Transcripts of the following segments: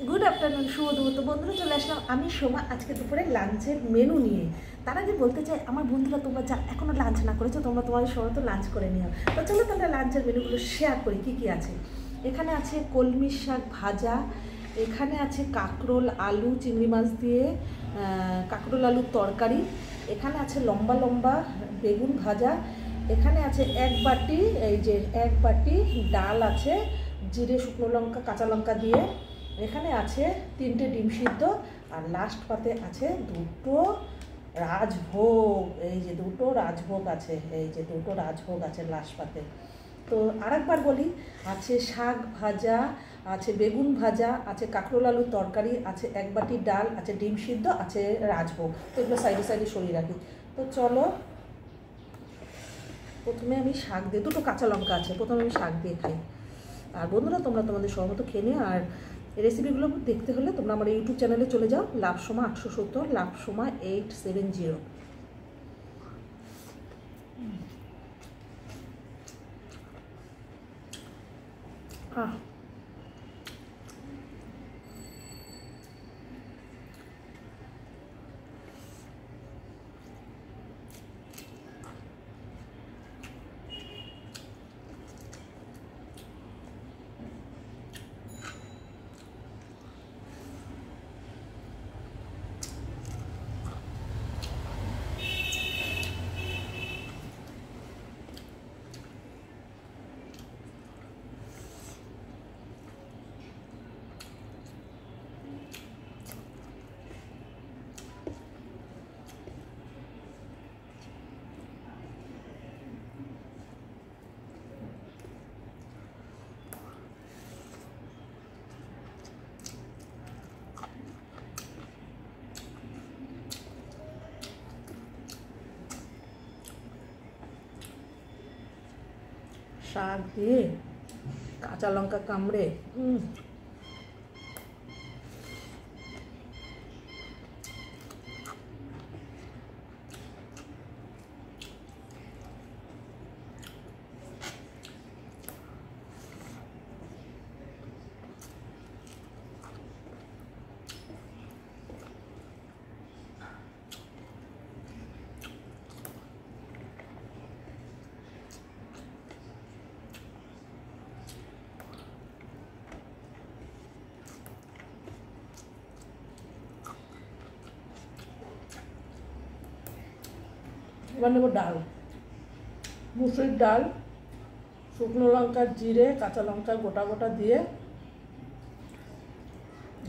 Good afternoon, শুভ দুপুর। তো বন্ধুরা, চলে আসলাম আমি সোমা আজকে দুপুরে লাঞ্চের মেনু নিয়ে। তার আগে বলতে চাই, আমার বন্ধুরা তোমরা যা এখনও লাঞ্চ না করেছো, তোমরা তোমাদের সময় তো লাঞ্চ করে নিও। তো চলো তোমরা লাঞ্চের মেনুগুলো শেয়ার করি কী কী আছে। এখানে আছে কলমি শাক ভাজা, এখানে আছে কাঁকরোল আলু চিংড়ি মাছ দিয়ে কাঁকরোল আলুর তরকারি, এখানে আছে লম্বা লম্বা বেগুন ভাজা, এখানে আছে এক বাটি ডাল আছে জিরে শুকনো লঙ্কা কাঁচা লঙ্কা দিয়ে, এখানে আছে 3টে ডিম সিদ্ধ, আর লাস্ট পাতে আছে দুটো রাজভোগ। এই যে দুটো রাজভোগ আছে লাস্ট পাতে। তো আরেকবার বলি, আছে শাক ভাজা, আছে বেগুন ভাজা, আছে কাঁকরোল আলুর তরকারি, আছে এক বাটি ডাল, আছে ডিম সিদ্ধ, আছে রাজভোগ। তো এগুলো সাইডে সাইডে সরিয়ে রাখি। তো চলো প্রথমে আমি শাক দিয়ে, দুটো কাঁচা লঙ্কা আছে, প্রথমে আমি শাক দিয়ে খাই। আর বন্ধুরা, তোমরা তোমাদের সহমত খেয়ে নিও। আর রেসিপিগুলো দেখতে হলে তোমরা আমার ইউটিউব চ্যানেলে চলে যাও, লাভসোমা 870, লাভসোমা 870। শাক দিয়ে কাঁচা লঙ্কা কামড়ে এবার নেব ডাল, মুসুরির ডাল, শুকনো লঙ্কা জিরে কাঁচা লঙ্কা গোটা গোটা দিয়ে,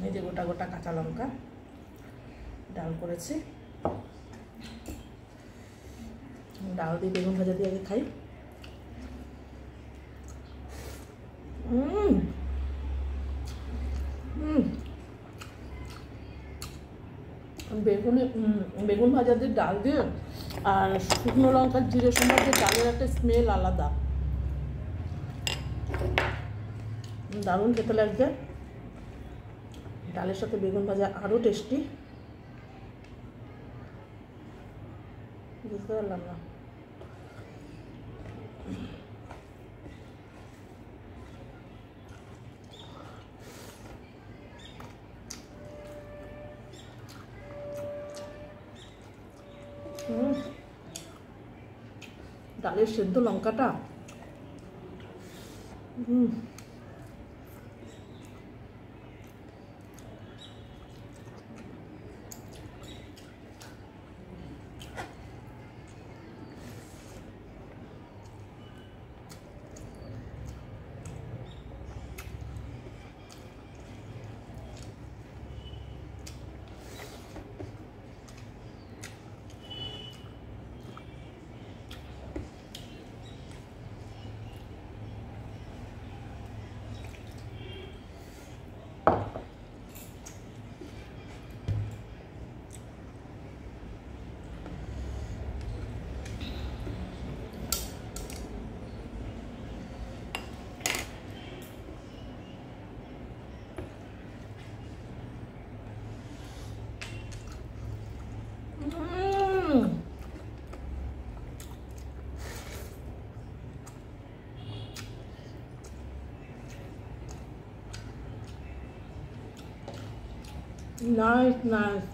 এই যে গোটা গোটা কাঁচা লঙ্কা ডাল করেছি। ডাল দিয়ে বেগুন ভাজা দিয়ে আগে খাই। বেগুন ভাজা দিয়ে ডাল দিয়ে আর শুকনো লঙ্কার জিরে সম্বার দিয়ে ডালের একটা স্মেল আলাদা, দারুণ খেতে লাগবে। ডালের সাথে বেগুন ভাজা আরও টেস্টি। বুঝতে পারলাম না। ডালের সেদ্ধ লঙ্কাটা নাইস নাইস।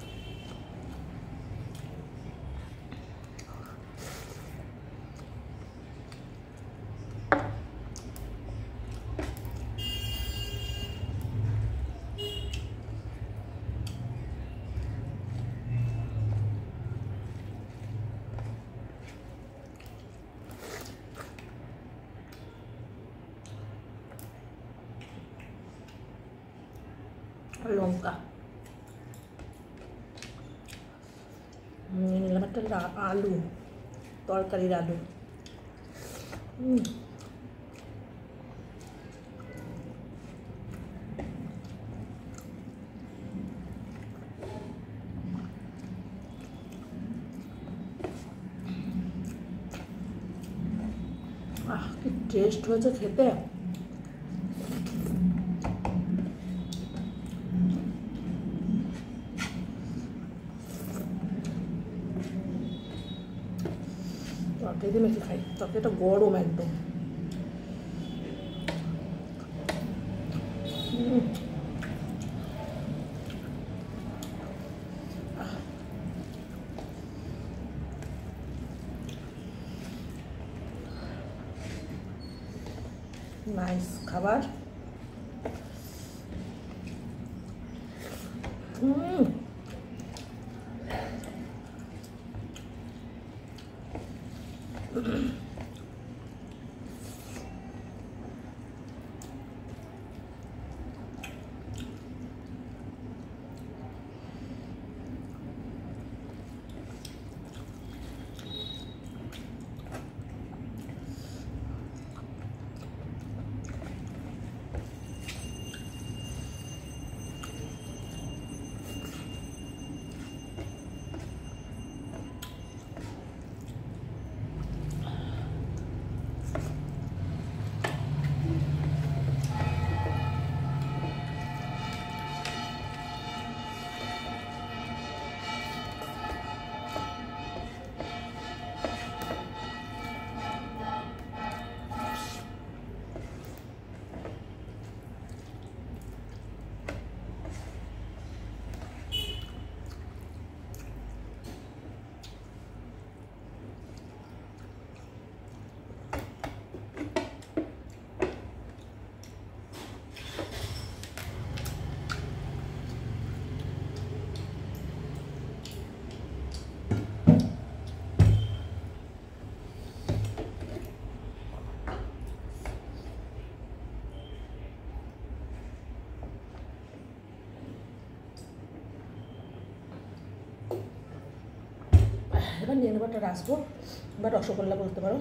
লঙ্কা নিলাম একটা আলু, তরকারির আলু। কি টেস্ট হয়েছে খেতে। তরকারি দিয়ে মেখে খাই, তরকারিটা গরম একদম। নাইস খাবার। এবার নিয়ে নেবো একটা রাসভোগ বা রসগোল্লা বলতে পারো।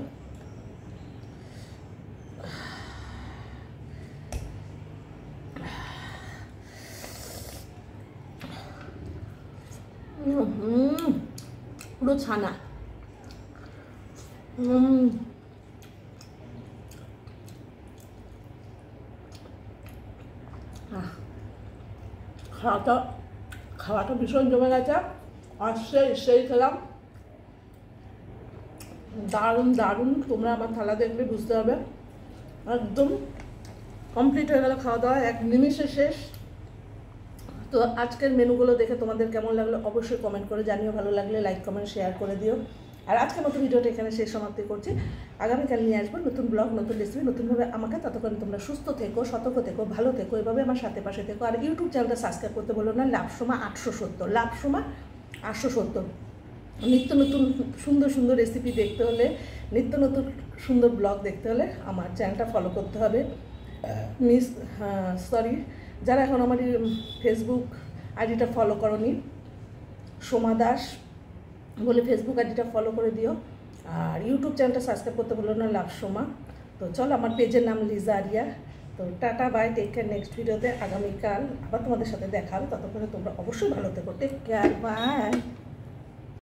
পুরো ছানা। খাওয়াটা ভীষণ জমে গেছে। আর সেই খেলাম, দারুণ দারুণ। তোমরা আমার থালা দেখলে বুঝতে হবে একদম কমপ্লিট হয়ে গেল খাওয়া দাওয়া, এক নিমিষে শেষ। তো আজকের মেনুগুলো দেখে তোমাদের কেমন লাগলো অবশ্যই কমেন্ট করে জানিও, ভালো লাগলে লাইক কমেন্ট শেয়ার করে দিও। আর আজকের মতো ভিডিওটা এখানে শেষ সমাপ্তি করছি। আগামীকাল নিয়ে আসবো নতুন ব্লগ, নতুন রেসিপি, নতুনভাবে আমাকে। ততক্ষণ তোমরা সুস্থ থেকো, সতর্ক থেকো, ভালো থেকো, এভাবে আমার সাথে পাশে থেকো। আর ইউটিউব চ্যানেলটা সাবস্ক্রাইব করতে বলো না, লাভসমা 870, লাভসমা 870। নিত্য নতুন সুন্দর সুন্দর রেসিপি দেখতে হলে, নিত্য নতুন সুন্দর ব্লগ দেখতে হলে আমার চ্যানেলটা ফলো করতে হবে। যারা এখন আমার ফেসবুক আইডিটা ফলো করোনি, সোমা দাস বলে ফেসবুক আইডিটা ফলো করে দিও। আর ইউটিউব চ্যানেলটা সাবস্ক্রাইব করতে বলো না, লাভসমা। তো চলো, আমার পেজের নাম লিজা আরিয়া। তো tata bye, take care. Next ভিডিওতে আগামীকাল আবার তোমাদের সাথে দেখা হবে। ততক্ষণে তোমরা অবশ্যই ভালো থেকো। Take care, by.